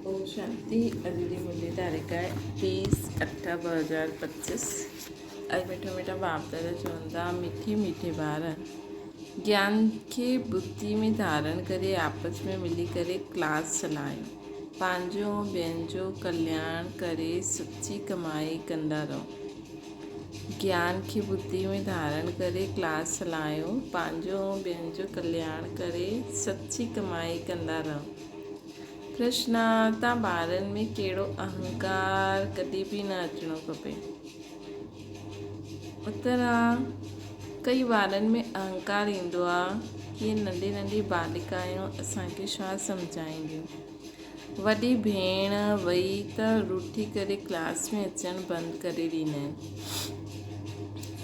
ओम शांति। अॼु जी मुंहिंजी तारीख़ आहे 20/8/2025। अॼु मिठा मिठा बाप दादा चवनि था, मीठे मीठे ॿार ज्ञान खे बुद्धि में धारण करे आपस में मिली करे क्लास हलायो, पंहिंजो ॿियनि जो कल्याण करे सची कमाई कंदा रहो। ज्ञान खे बुद्धि में धारण करे क्लास हलायो, पंहिंजो ॿियनि जो कल्याण करे सची कमाई कंदा रहो। कृष्णा, तव्हां ॿारनि में कहिड़ो अहंकार कॾहिं बि न अचिणो खपे। उत्तर आहे, कई ॿारनि में अहंकार ईंदो आहे कि नंढी नंढी बालिकायूं असांखे छा सम्झाईंदियूं। वॾी भेण वई त रूठी करे क्लास में अचणु बंदि करे ॾींदा आहिनि।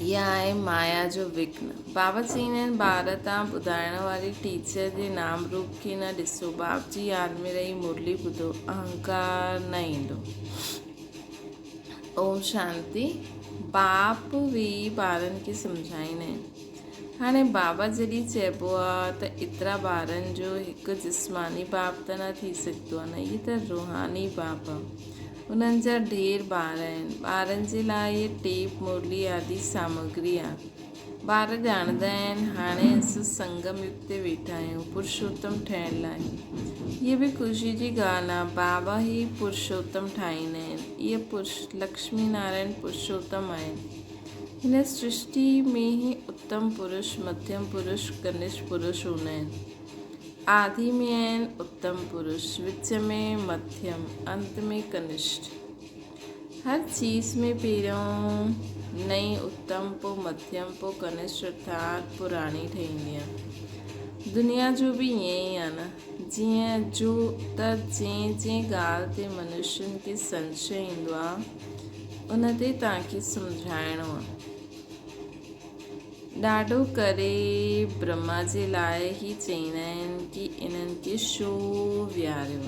इहा आहे माया जो विघ्न। बाबा चईंदा आहिनि, ॿार तव्हां ॿुधाइण वारी टीचर जे नाम रूप खे न ॾिसो, बाप जी याद में रही मुरली ॿुधो, अहंकार न ईंदो। ओम शांति। बाप वेही ॿारनि खे सम्झाईंदा आहिनि। हाणे बाबा जॾहिं चइबो आहे त एतिरा ॿारनि जो हिकु जिस्मानी बाप त न थी सघंदो आहे न, इहे त रूहानी बाप आहे। उन्हनि जा ढेर ॿार आहिनि। ॿारनि जे लाइ इहे टेप मुरली आदि सामग्री आहे। ॿार ॼाणंदा आहिनि हाणे असां संगम युग ते वेठा आहियूं पुरुषोत्तम ठहिण लाइ। इहा बि ख़ुशी जी ॻाल्हि आहे, बाबा ई पुरुषोत्तम ठाहींदा आहिनि। इहे लक्ष्मी नारायण पुरुषोत्तम आहिनि। हिन सृष्टि में ई उत्तम पुरुष, मध्यम पुरुष, कनिष्ठ पुरुष हूंदा आहिनि। आदि में आहिनि उत्तम पुरुष, विच में मध्यम, अंत में कनिष्ठ। हर चीज़ में पहिरियों नई उत्तम, पोइ मध्यम, पोइ कनिष्ठ अर्थात पुराणी ठहींदी आहे। दुनिया जो बि ईअं ई आहे न, जीअं जो त जंहिं ॻाल्हि ते मनुष्यनि खे संशय ईंदो आहे उन ते तव्हांखे सम्झाइणो आहे। ॾाढो करे ब्रह्मा जे लाइ ई चईंदा आहिनि कि इन्हनि खे छो विहारियो,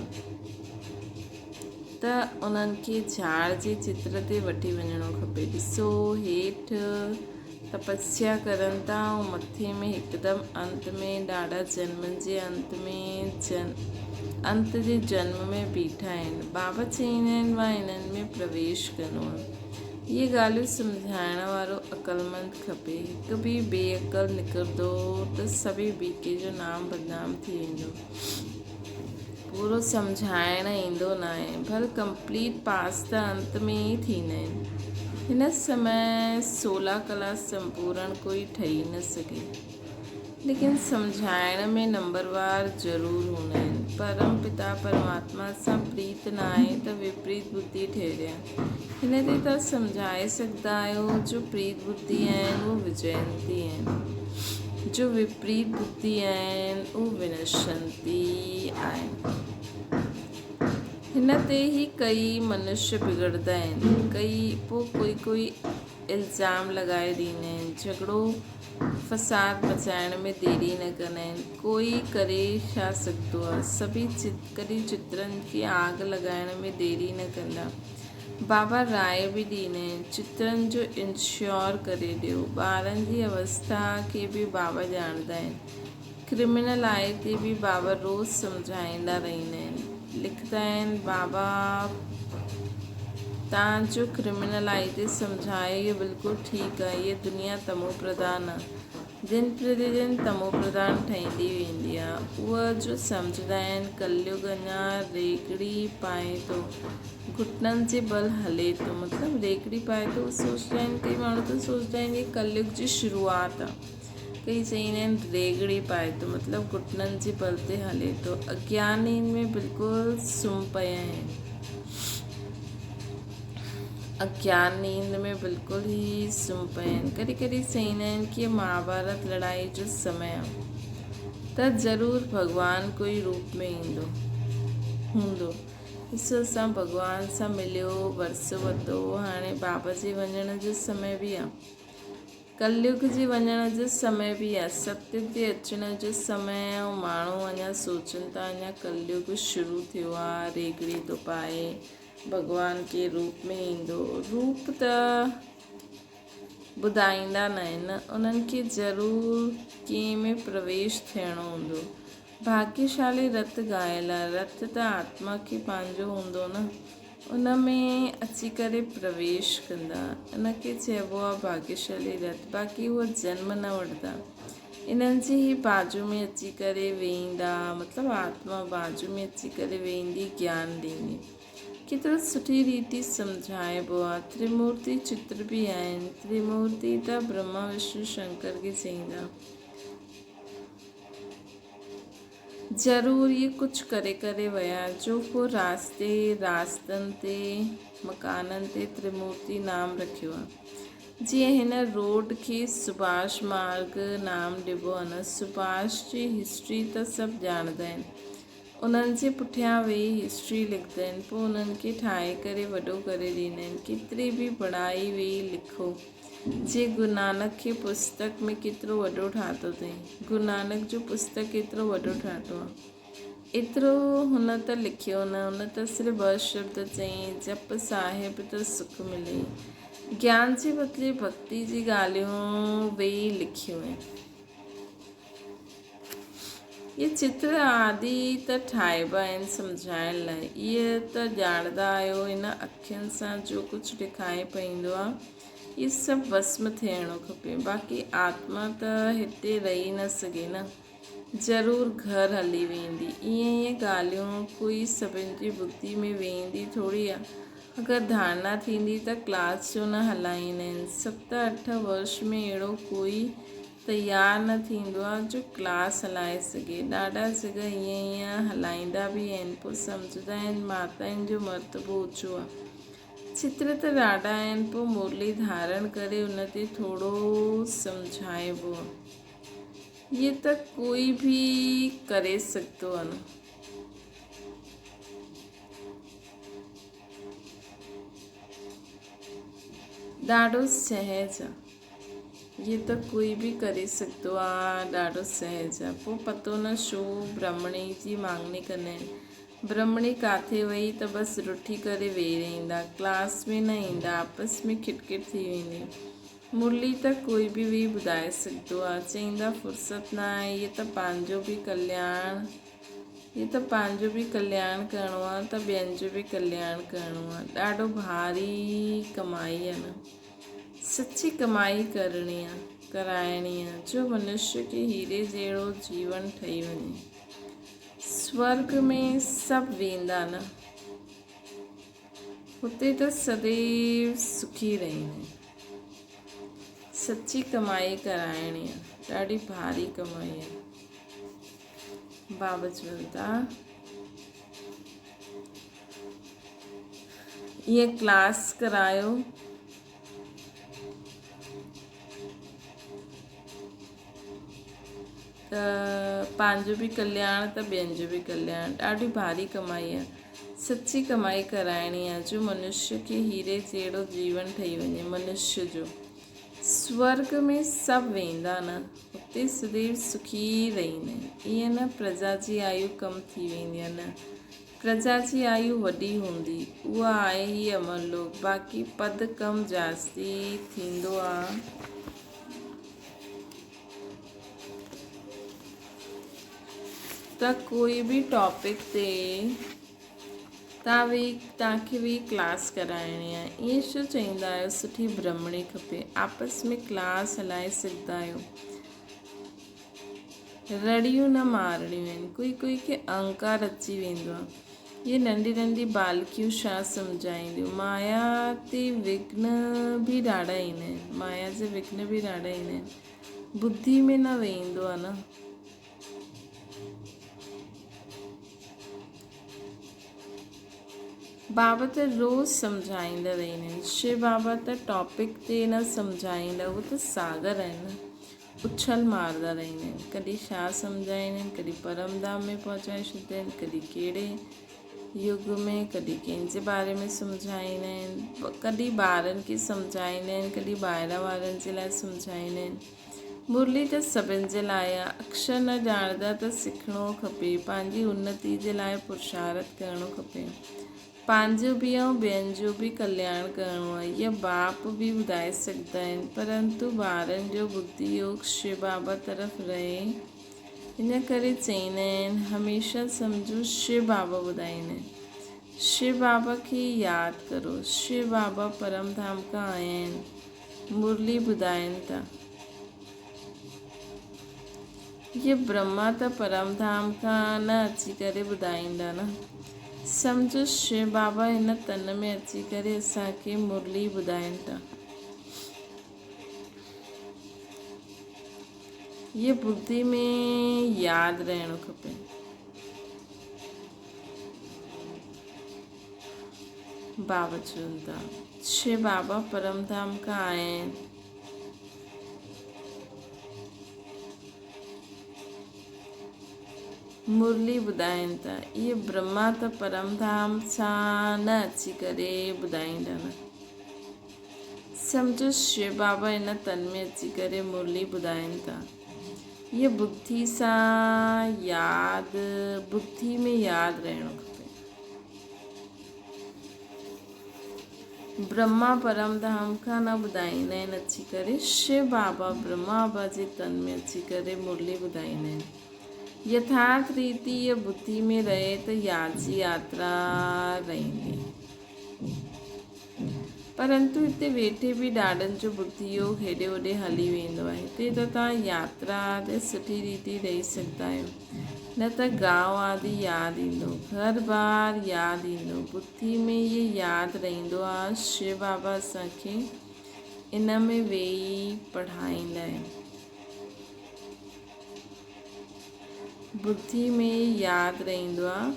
त उन्हनि खे झाड़ जे चित्र ते वठी वञिणो खपे। ॾिसो, हेठि तपस्या करनि था ऐं मथे में हिकदमि अंत में ॾाढा जन्मनि जे अंत जे जन्म में बीठा आहिनि। बाबा चईंदा आहिनि मां इन्हनि में प्रवेश कंदो आहे। इहे ॻाल्हियूं सम्झाइण वारो अक़लमंद खपे। हिकु बि बेअक़ल निकिरंदो त सभई बीके जो नाम बदनाम थी वेंदो। पूरो सम्झाइण ईंदो न आहे, भले कंप्लीट पास त अंत में ई थींदा आहिनि। हिन समय 16 कला संपूर्ण कोई ठही न सघे, लेकिन सम्झाइण में नंबरवार ज़रूरु हूंदा आहिनि। परम पिता परमात्मा सां प्रीत न आहे त विपरीत बुद्धि ठहिरिया। हिन ते तव्हां सम्झाए सघंदा आहियो, जो प्रीत बुद्धि आहिनि उहे विजयंती आहिनि, जो विपरीत बुद्धि आहिनि उहे विनशंती आहिनि। हिन ते ई कई मनुष्य बिगड़ंदा आहिनि। पोइ कोई इल्ज़ाम लॻाए ॾींदा आहिनि, झगड़ो फ़साद मचाइण में देरी न कंदा आहिनि। कोई करे छा सघंदो आहे, सभई कॾहिं चित्रनि खे आग लॻाइण में देरी न कंदा। बाबा राय बि ॾींदा आहिनि, चित्रनि जो इंश्योर करे ॾियो। ॿारनि जी अवस्था खे बि बाबा ॼाणंदा आहिनि। क्रिमिनल आहे ते बि बाबा रोज़ सम्झाईंदा रहंदा आहिनि। लिखंदा आहिनि, बाबा तव्हांजो क्रिमिनल आई ते सम्झाए, इहो बिल्कुलु ठीकु आहे। इहा दुनिया तमो प्रधान आहे, दिन प्रतिदिन तमो प्रधान ठहींदी वेंदी आहे। उहा जो सम्झंदा आहिनि कलयुग अञा रेगड़ी पाए थो, घुटननि जे बल हले थो। मतिलबु रेगड़ी पाए थो, सोचंदा आहिनि, कई माण्हू त सोचंदा आहिनि कि कलयुग जी शुरूआति आहे। कई चईंदा आहिनि रेगड़ी पाए थो, मतिलबु घुटननि जे बल ते हले थो। अज्ञान में बिल्कुलु सुम्ही पिया आहिनि। अज्ञान नींद में बिल्कुलु ई सुम्ही पिया आहिनि। कॾहिं कॾहिं चईंदा आहिनि कि महाभारत लड़ाई जो समय आहे त ज़रूरु भॻवानु कोई रूप में ईंदो हूंदो। ॾिसो, असां भॻवान सां मिलियो, वरसो वरितो, हाणे बाबा जे वञण जो समय बि आहे, कलयुग जे वञण जो समय बि आहे, सतयुग जे अचण जो समय आहे। ऐं माण्हू अञा सोचनि था अञा कलयुग शुरू थियो आहे, रेगड़ी थो पाए, भॻवान के रूप में ईंदो। रूप त ॿुधाईंदा न आहिनि, उन्हनि खे ज़रूरु कंहिं में प्रवेश थियणो हूंदो। भाग्यशाली रत ॻायल आहे। रत त आत्मा खे पंहिंजो हूंदो न, उन में अची करे प्रवेश कंदा, इनखे चइबो आहे भाग्यशाली रत। बाक़ी उहे जन्म न वठंदा, इन्हनि जी ई बाजू में अची करे वेहींदा, मतिलबु आत्मा बाजू में अची करे वेहींदी, ज्ञान ॾींदी। केतिरो सुठी रीति सम्झाइबो आहे। त्रिमूर्ति चित्र बि आहिनि। त्रिमूर्ति त ब्रह्मा विष्णु शंकर खे चईंदा। ज़रूरु इहे कुझु करे विया, जो को रास्तनि ते मकाननि ते त्रिमूर्ति नाम रखियो आहे। जीअं हिन रोड खे सुभाष मार्ग नाम ॾिबो आहे न। सुभाष जी हिस्ट्री त सभु ॼाणंदा आहिनि, उन्हनि जे पुठियां वेही हिस्ट्री लिखंदा आहिनि, पोइ उन्हनि खे ठाहे करे वॾो करे ॾींदा आहिनि। केतिरी बि पढ़ाई वेही लिखो, जे गुरु नानक खे पुस्तक में केतिरो वॾो ठातो अथई, गुरु नानक जो पुस्तक केतिरो वॾो ठातो आहे, एतिरो हुन त लिखियो न। हुन त सिर्फ़ु 2 शब्द चई, जप साहिब त सुख मिले। ज्ञान जे बदिले भक्ति जी ॻाल्हियूं वेही लिखियूं आहिनि। इहे चित्र आदि त ठाहिबा आहिनि सम्झाइण लाइ। इहे त ॼाणंदा आहियो, हिन अखियुनि सां जो कुझु ॾेखारे पवंदो आहे, इहे सभु भस्म थियणो खपे। बाक़ी आत्मा त हिते रही न सघे न, ज़रूरु घर हली वेंदी। इहे ॻाल्हियूं कोई सभिनि जी बुद्धि में वेंदी थोरी आहे। अगरि धारणा थींदी त क्लास छो न हलाईंदा आहिनि। 7-8 वर्ष में अहिड़ो कोई तयारु न थींदो आहे जो क्लास हलाए सघे। ॾाढा जॻह ईअं हलाईंदा बि आहिनि, पोइ सम्झंदा आहिनि माताउनि जो मर्तबो ऊचो आहे। चित्र त ॾाढा आहिनि, पोइ मुरली धारण करे उन ते थोरो सम्झाइबो आहे। इहे त कोई बि करे सघंदो आहे न। ॾाढो सहज आहे, इहे त कोई बि करे सघंदो आहे, ॾाढो सहज आहे। पोइ पतो न छो ब्रह्मणी जी मांगनी कंदा आहिनि। ब्रह्मणी किथे वई त बसि रुठी करे वेही रहंदा, क्लास में न ईंदा, आपस में खिटखिट थी वेंदी। मुरली त कोई बि वेही ॿुधाए सघंदो आहे, चईंदा फुर्सत न आहे। इहे त पंहिंजो बि कल्याण करिणो आहे, त ॿियनि जो बि कल्याण करिणो आहे। ॾाढो भारी कमाई आहे न, सची कमाई कराइणी आहे, जो मनुष्य खे हीरे जहिड़ो जीवन ठही वञे। स्वर्ग में सभु वेंदा न, हुते त सदैव सुखी रहंदा। सची कमाई कराइणी आहे, ॾाढी भारी कमाई आहे। बाबा चवंदा ईअं क्लास करायो, त पंहिंजो बि कल्याण त ॿियनि जो बि कल्याण। ॾाढी भारी कमाई आहे, सची कमाई कराइणी आहे, जो मनुष्य खे हीरे जहिड़ो जीवन ठही वञे। मनुष्य जो स्वर्ग में सभु वेंदा न, हुते सदैव सुखी रहंदा आहिनि। ईअं न प्रजा जी आयु कम थी वेंदी आहे न, प्रजा जी आयु वॾी हूंदी, उहा आहे ई अमरलोक। बाक़ी पद कम जास्ती थींदो आहे। त कोई बि टॉपिक ते तव्हांखे बि क्लास कराइणी आहे। ईअं छो चईंदा आहियो सुठी ब्रह्मणी खपे, आपस में क्लास हलाए सघंदा आहियो। रड़ियूं न मारणियूं आहिनि। कोई खे अहंकार अची वेंदो आहे। इहे नंढी नंढी बालकियूं छा सम्झाईंदियूं। माया ते विघ्न बि ॾाढा ईंदा आहिनि, माया जे विघ्न बि ॾाढा ईंदा आहिनि, बुद्धि में न वेंदो आहे न। बाबा त रोज़ सम्झाईंदा रहंदा आहिनि। शिव बाबा त टॉपिक ते न सम्झाईंदा, उहो त सागर आहिनि न, उछल मारदा रहंदा आहिनि। कॾहिं छा सम्झाईंदा आहिनि, कॾहिं परमधाम में पहुचाए छॾींदा आहिनि, कॾहिं कहिड़े युग में, कॾहिं कंहिंजे बारे में सम्झाईंदा आहिनि, कॾहिं ॿारनि खे सम्झाईंदा आहिनि, कॾहिं ॿाहिरां वारनि जे लाइ सम्झाईंदा आहिनि। मुरली त सभिनि जे लाइ आहे। अक्षर न ॼाणंदा त सिखणो खपे, पंहिंजी उन्नति जे लाइ पुरुषार्थ करणो खपे, पंहिंजो बि ऐं ॿियनि जो बि कल्याण करिणो आहे। इहा बाप बि ॿुधाए सघंदा आहिनि, परंतु ॿारनि जो बुद्धि योग शिव बाबा तरफ़ रहे इन करे चईंदा आहिनि हमेशह सम्झो शिव बाबा ॿुधाईंदा आहिनि शिव बाबा खे यादि करो। शिव बाबा परम धाम खां आया आहिनि, मुरली ॿुधाइनि था। ये ब्रह्मा त परम धाम खां न अची करे ॿुधाईंदा न, सम्झो शिव बाबा हिन तन में अची करे असांखे मुरली ॿुधाइनि था। ये बुद्धि में यादि रहणो खपे। बाबा चवनि था शिव बाबा परम धाम खां आया आहिनि, मुरली ॿुधाइनि था। इहे ब्रह्मा त परम धाम सां न अची करे ॿुधाईंदा न, सम्झो शिव बाबा हिन तन में अची करे मुरली ॿुधाइनि था। ये बुद्धि सां यादि, बुद्धि में यादि रहणो खपे। ब्रह्मा परम धाम खां न ॿुधाईंदा आहिनि अची करे, शिव बाबा ब्रह्मा बाबा जे तन में अची करे मुरली ॿुधाईंदा आहिनि। यथार्थ रीति ये बुद्धि में रहे त यादि जी यात्रा रहंदी, परंतु हिते वेठे बि ॾाढनि जो बुद्धि योग हेॾे होॾे हली वेंदो आहे। हिते त तव्हां यात्रा ते सुठी रीति रही सघंदा आहियो, न त गांव आदि यादि ईंदो, घर बार यादि ईंदो, बुद्धि में ये यादि रहंदो आहे। शिव बाबा असांखे इन में वेही पढ़ाईंदा आहिनि, बुद्धि में यादि रहंदो आहे।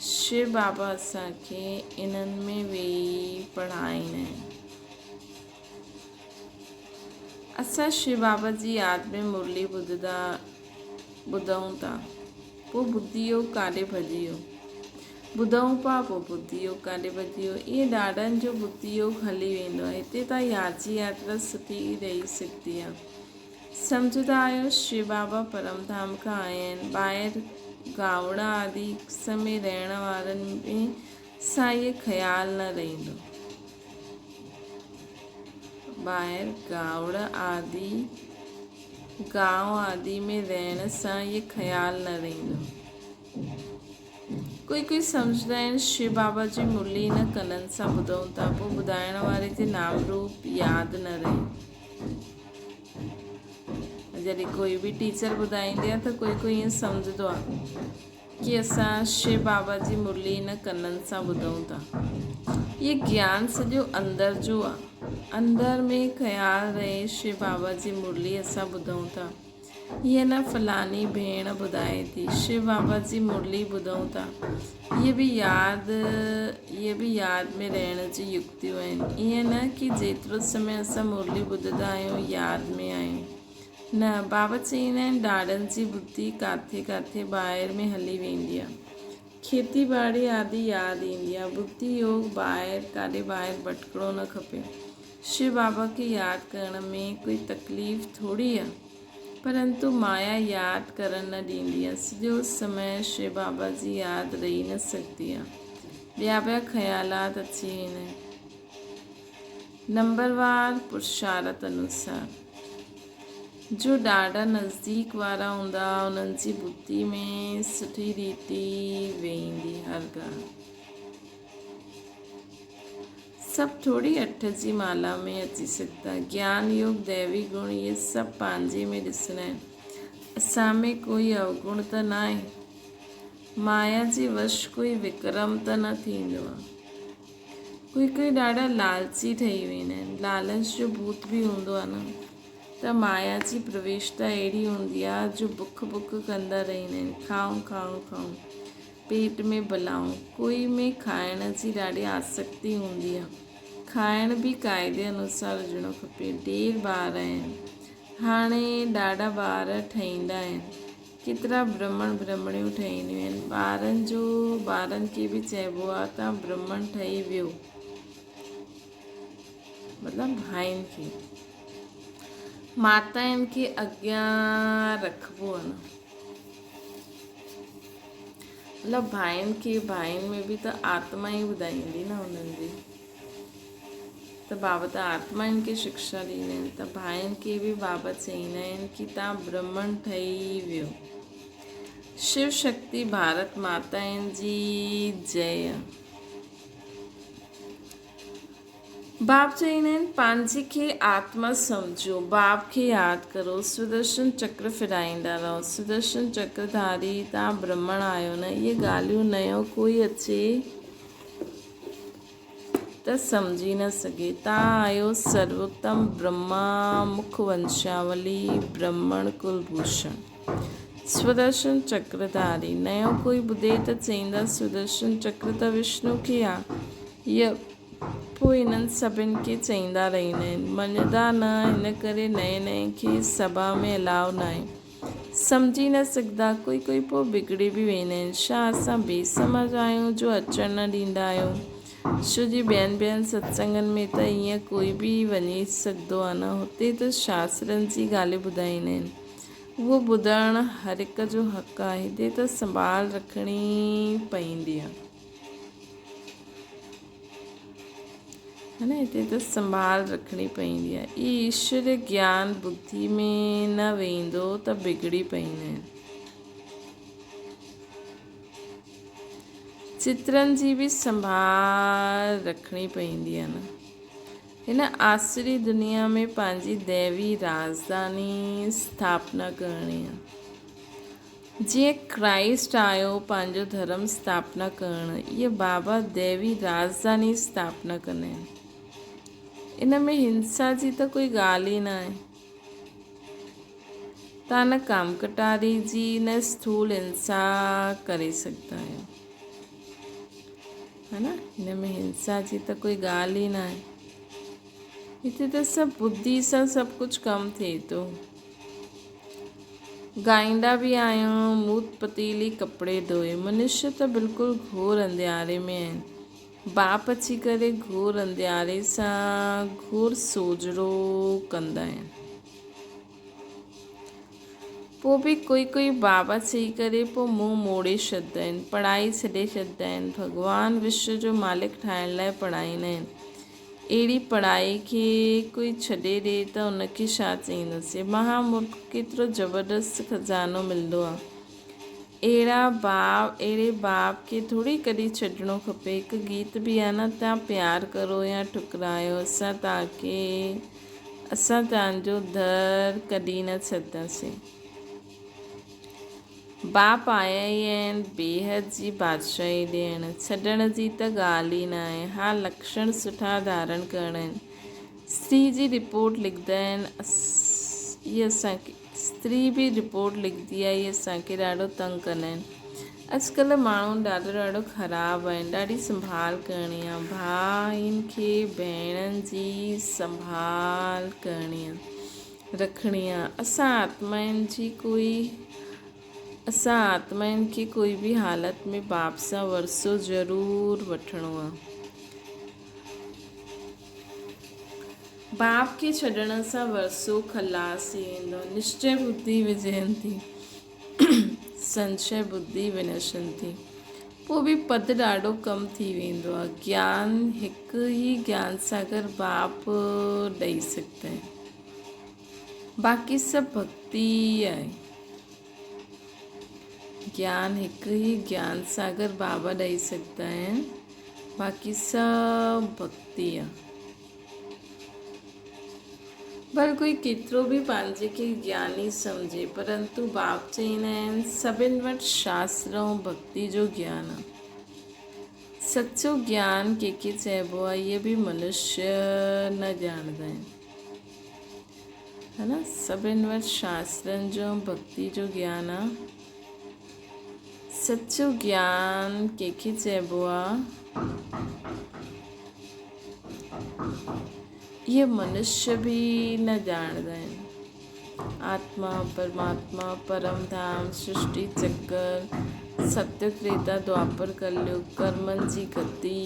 शिव बाबा असांखे इन्हनि में वेही पढ़ाईंदा आहिनि। असां शिव बाबा जी यादि में मुरली ॿुधूं था, पोइ बुद्धि योग काॾे भॼी वियो, ॿुधूं पिया पोइ बुद्धि योग काॾे भॼी वियो। इहे ॾाढनि जो बुद्धि योग हली वेंदो आहे। हिते त यादि जी यात्रा सुठी रही सघंदी आहे। सम्झंदा आहियो शिव बाबा परम धाम खां आया आहिनि। ॿाहिरि गावड़ा आदि में रहण वारनि में सां इहे ख़्यालु न रहंदो, ॿाहिरि गांव आदि में रहण सां इहे ख़्यालु न रहंदो। कोई सम्झंदा आहिनि शिव बाबा जी मुरली हिन कननि सां ॿुधूं था, पोइ ॿुधाइण वारे जे नाम रूप यादि न रहे। जॾहिं कोई बि टीचर ॿुधाईंदी आहे त कोई ईअं सम्झंदो आहे कि असां शिव बाबा जी मुरली हिन कननि सां ॿुधूं था। ये ज्ञान सॼो अंदरि जो आहे, अंदरि में ख़्यालु रहे शिव बाबा जी मुरली असां ॿुधूं था। हीअ न फलानी भेण ॿुधाए थी, शिव बाबा जी मुरली ॿुधूं था। इहे बि यादि में रहण जी युक्तियूं आहिनि। ईअं न कि जेतिरो समय असां मुरली ॿुधंदा आहियूं यादि में आहियूं, न। बाबा चईंदा आहिनि ॾाढनि जी बुद्धि किथे किथे ॿाहिरि में हली वेंदी आहे, खेती बाड़ी आदि यादि ईंदी आहे। बुद्धि योग काॾे ॿाहिरि भटकणो न खपे। शिव बाबा खे यादि करण में कोई तकलीफ़ थोरी आहे, परंतु माया यादि करणु न ॾींदी आहे। सॼो समय शिव बाबा जी यादि रही न सघंदी आहे, ॿिया ख़्यालात अची वेंदा आहिनि। नंबरवार पुरुषार्थ अनुसार जो ॾाढा नज़दीक वारा हूंदा उन्हनि जी बुद्धि में सुठी रीति वेंदी हर ॻाल्हि। सभु थोरी 8 जी माला में अची सघंदा। ज्ञान योग दैवी गुण इहे सभु पंहिंजे में ॾिसणा आहिनि। असां में कोई अवगुण त न आहे, माया जे वश कोई विक्रम त न थींदो आहे। कोई ॾाढा लालची ठही वेंदा आहिनि, लालच जो भूत बि हूंदो आहे न। त माया जी प्रवेशता अहिड़ी हूंदी आहे जो बुख कंदा रहंदा आहिनि, खाऊं पेट में बलाऊं। कोई में खाइण जी ॾाढी आसक्ति हूंदी आहे, खाइण बि क़ाइदे अनुसार हुजणो खपे। ढेर ॿार आहिनि, हाणे ॾाढा ॿार ठहींदा आहिनि, केतिरा ब्राह्मण ब्राह्मणियूं ठहींदियूं आहिनि। ॿारनि खे बि चइबो आहे तव्हां ब्राह्मण ठही वियो, मतिलबु भाइनि खे, माताउनि खे अॻियां रखिबो आहे न, मतिलबु भाइनि में बि त आत्मा ई ॿुधाईंदी न हुननि जी। त बाबा त आत्माउनि खे शिक्षा ॾींदा आहिनि, त भाइनि खे बि बाबा चईंदा आहिनि कि तव्हां ब्राह्मण ठही वियो। शिव शक्ति भारत माता जी जय। बाप चईंदा आहिनि पंहिंजी खे आत्मा सम्झो, बाप खे यादि करो, सुदर्शन चक्र फिराईंदा रहो। सुदर्शन चक्रधारी तव्हां ब्रह्मण आहियो न, इहे ॻाल्हियूं नयो कोई अचे त सम्झी न सघे। तव्हां आहियो सर्वोत्तम ब्रह्मा मुख वंशावली ब्रह्मण कुलभूषण सुदर्शन चक्रधारी। नयो कोई ॿुधे त चईंदा सुदर्शन चक्र त विष्णु खे आहे, पोइ इन्हनि सभिनि खे चईंदा रहंदा आहिनि, मञदा न, हिन करे नए नए खे सभा में अलाउ न आहे, सम्झी न सघंदा। कोई पोइ बिगड़ी बि वेंदा आहिनि। छा असां बेसमझ आहियूं जो अचणु न ॾींदा आहियूं? छो जी ॿियनि सत्संगनि में त ईअं कोई बि वञी सघंदो आहे न, हुते त शास्त्रनि जी ॻाल्हियूं ॿुधाईंदा आहिनि, उहो ॿुधणु हर हिक जो हक़ु आहे। हिते त संभाल रखणी पवंदी आहे, है न, हिते त संभाल रखणी पवंदी आहे। ई ईश्वर ज्ञान बुद्धि में न वेंदो त बिगड़ी पवंदा आहिनि। चित्रनि जी बि संभाल रखणी पवंदी आहे न। हिन आसुरी दुनिया में पंहिंजी दैवी राजधानी स्थापना करणी आहे। जीअं क्राइस्ट आयो पंहिंजो धर्म स्थापना करणु, इहे बाबा दैवी राजधानी स्थापना कंदा आहिनि। इन में हिंसा जी त कोई ॻाल्हि ई न आहे। तव्हां न काम कटारी जी न स्थूल हिंसा करे सघंदा आहियो, है न। हिन में हिंसा जी त कोई ॻाल्हि ई न आहे। हिते त सभु बुद्धि सां सभु कुझु कमु थिए थो। ॻाईंदा बि आहियूं मूत पतीली कपिड़े धोए। मनुष्य त बिल्कुलु घोर अंधियारे में आहिनि। बाप अची करे घोर अंधियारे सां घोर सोजरो कंदा आहिनि। पोइ बि कोई बाबा चई करे पोइ मुंहुं मोड़े छॾींदा आहिनि, पढ़ाई छॾे छॾींदा आहिनि। भॻवानु विश्व जो मालिक ठाहिण लाइ पढ़ाईंदा आहिनि। अहिड़ी पढ़ाई खे कोई छॾे ॾिए त उनखे छा चईंदासीं? महामूर्ख, केतिरो ज़बरदस्त खज़ानो मिलंदो आहे। अहिड़े बाप खे थोरी कॾहिं छॾिणो खपे। हिकु गीत बि आहे न, तव्हां प्यार करो या ठुकरायो, असां तव्हांजो दर कॾहिं न छॾंदासीं। बाप आया ई आहिनि बेहद जी बादशाही ॾियणु, छॾण जी त ॻाल्हि ई न आहे। हा, लक्षण सुठा धारण करणा आहिनि। स्त्री जी रिपोर्ट लिखंदा आहिनि, इहे असांखे स्त्री बि रिपोर्ट लिखंदी आहे, इहे असांखे ॾाढो तंग कंदा आहिनि। अॼुकल्ह माण्हू ॾाढो ख़राबु आहिनि, ॾाढी संभाल करणी आहे। भाइयुनि खे भेणनि जी संभाल करणी आहे, रखणी आहे। असां आत्माउनि खे कोई बि हालत में बाप सां वरसो ज़रूरु वठिणो आहे। बाप खे छॾण सां वरसो खलास थी वेंदो। निश्चय बुद्धि विजयंती संशय बुद्धि विनशंती। पोइ बि पद ॾाढो कमु थी वेंदो आहे। ज्ञान हिकु ई ज्ञान सागर बाप ॾेई सघंदा आहिनि, बाक़ी सभु भक्ति आहे। ज्ञान हिकु ई ज्ञान सागर बाबा ॾेई सघंदा आहिनि, बाक़ी सभु भक्ति आहे। पर कोई केतिरो बि पंहिंजे खे ज्ञानी सम्झे, परंतु बाप चईंदा आहिनि सभिनि वटि शास्त्र ऐं भक्ति जो ज्ञान आहे। सचो ज्ञान कंहिंखे चइबो आहे, इहे बि मनुष्य न ॼाणंदा आहिनि, है न। सभिनि वटि शास्त्रनि जो भक्ति जो ज्ञान आहे। सचो ज्ञान कंहिंखे चइबो आहे, इहे मनुष्य बि न ॼाणंदा आहिनि। आत्मा, परमात्मा, परम धाम, सृष्टि चक्कर, सत्य त्रेता द्वापर कलयुग, कर्मनि जी गति।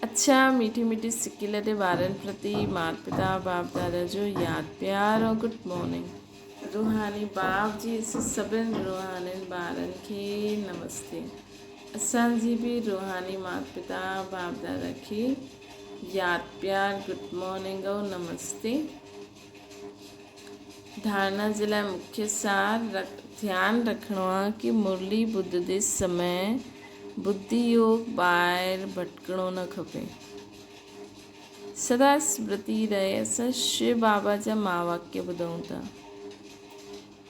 अच्छा, मीठी सिकिल ते ॿारनि प्रति माता पिता बाप दादा जो यादि प्यार और गुड मॉर्निंग। रूहानी बाप जी सभिनि रूहानी ॿारनि खे नमस्ते। असांजी बि रूहानी माता पिता बाप दादा खे यादि प्यार गुड मॉर्निंग और नमस्ते। धारणा जे लाइ मुख्य सार ध्यान रखणो आहे कि मुरली ॿुधंदे समय बुद्धि योग ॿाहिरि भटकणो न खपे। सदा स्मृति रहे असां शिव बाबा जा महावाक्य ॿुधूं था।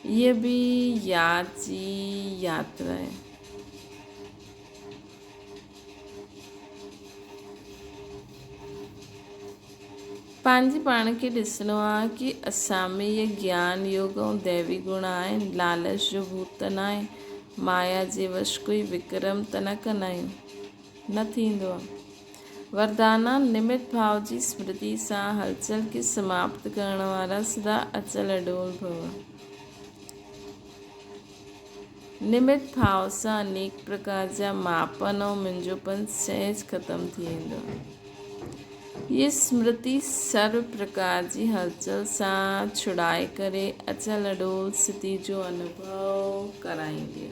ये भी याद जी यात्रा है। पंहिंजे पाण खे ॾिसणो आहे कि असां में ये ज्ञान योग ऐं दैवी गुण आहिनि। लालच जो भूत त न आहे। माया जे वश कोई विक्रम त न कंदा आहियूं, न थींदो आहे। वरदाना निमित भाव जी स्मृति सां हलचल खे समाप्त करण वारा सदा अचल अडोल भव। निमित भाव सां अनेक प्रकार जा मापन ऐं मुंहिंजोपन सहज ख़त्म थी वेंदो आहे। ये स्मृति सर्व प्रकार जी हलचल सां छुड़ाए करे अचल अडोल स्थिति जो अनुभव कराईंदी।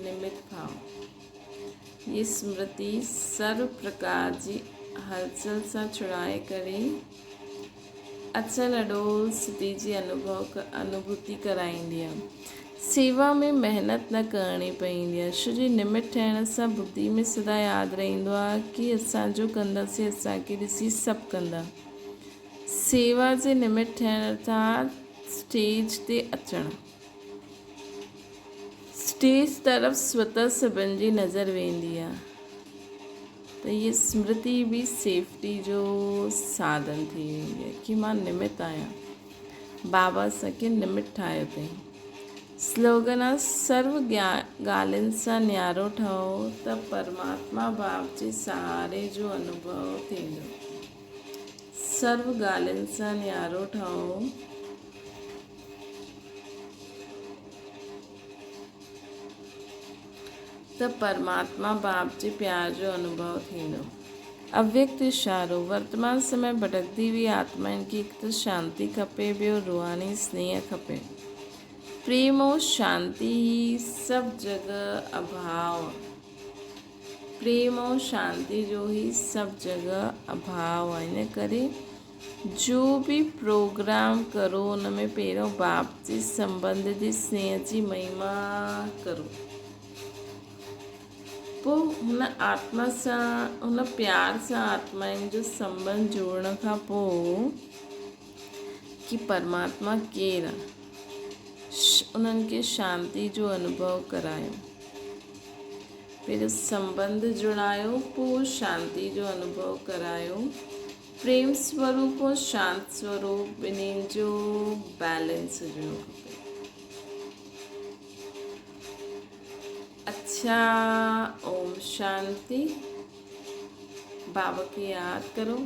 निमित भाव ये स्मृति सर्व प्रकार जी हलचल सां छुड़ाए करे अचल अडोल स्थिति जी अनुभूति कराईंदी आहे। सेवा में मेहनत न करणी पवंदी आहे। छो जो निमित ठहिण सां बुद्धि में सदा यादि रहंदो आहे कि असांजो कंदासीं, असांखे ॾिसी सभु कंदा। सेवा जे निमित ठहिण अर्थात स्टेज ते अचणु। स्टेज तरफ़ स्वतः सभिनि जी नज़र वेंदी आहे। त ये स्मृति भी सेफ्टी जो साधन थी वेंदी आहे कि मां निमित आहियां। बाबा असांखे निमित ठाहियो अथई। स्लोगन आहे सर्व ॻाल्हियुनि सां न्यारो ठहो त परमात्मा बाप जे सहारे जो अनुभव थींदो। सर्व ॻाल्हियुनि सां न्यारो ठहो त परमात्मा बाप जे प्यार जो अनुभव थींदो। अव्यक्त इशारो वर्तमान समय भटकदी हुई आत्माउनि खे हिकु त शांति खपे, ॿियो रूहानी स्नेह खपे। प्रेम और शांति ही सब जगह अभाव। प्रेम और शांति जो ही सब जगह अभाव आहे। इन करे जो भी प्रोग्राम करो उन में पहिरियों बाप जे संबंध जे स्नेह जी महिमा करो। पोइ हुन आत्मा सां, हुन प्यार सां आत्माउनि जो संबंध जोड़ण खां पोइ कि परमात्मा केरु आहे, उन्हनि खे शांति जो अनुभव करायो। पहिरियों संबंध जुड़ायो, पोइ शांति जो अनुभव करायो। प्रेम स्वरूप और शांत स्वरूप ॿिन्हिनि जो बैलेंस हुजणो खपे। अच्छा, ओम शांति। बाबा खे यादि करो।